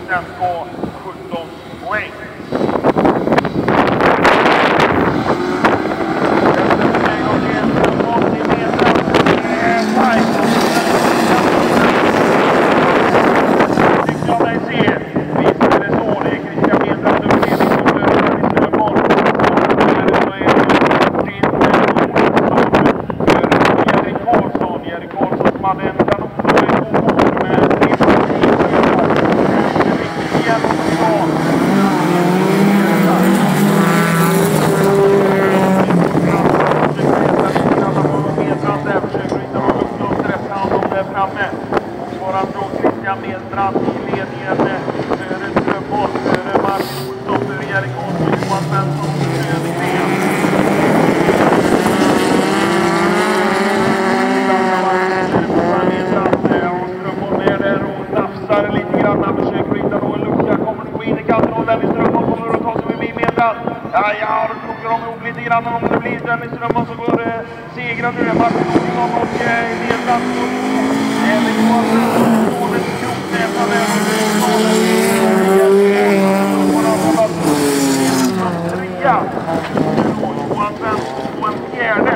sen ska 17 poäng. Medbrand i ledningen före Strömholm, före Martin Olsson, före Erik Olsson, Johan Svensson och Södergren. Strömholm är där och nafsar lite grann. Han försöker hitta då en lucka, kommer nu gå in i kanten och Dennis Strömholm kommer att ta sig förbi Medbrand. Ja, då krockar de ihop lite grann om det blir Dennis Strömholm så går segrar nu. Martin Olsson och Medbrand. Erik Olsson. Johan Svensson på en fjärde.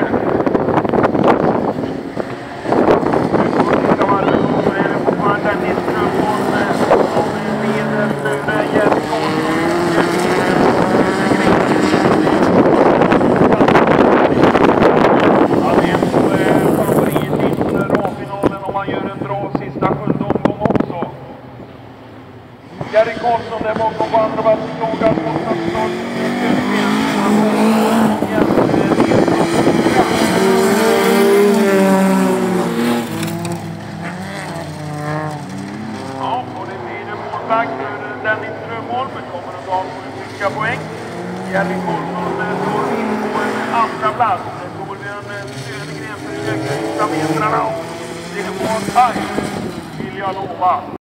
Dennis Strömholm som leder före Erik Olsson. Han är en favorit inför A-finalen om han gör en bra sista 7:e omgång också. Erik Olsson där bakom på andra vattenlågan mot Stockholm. Ja, och det blir det målvakt för Dennis Strömholm. Kommer att ta mycket poäng. Erik Olsson står in på en andra plats. Torbjörn Södergren försöker hitta metrarna och det var tajt, vill jag lova.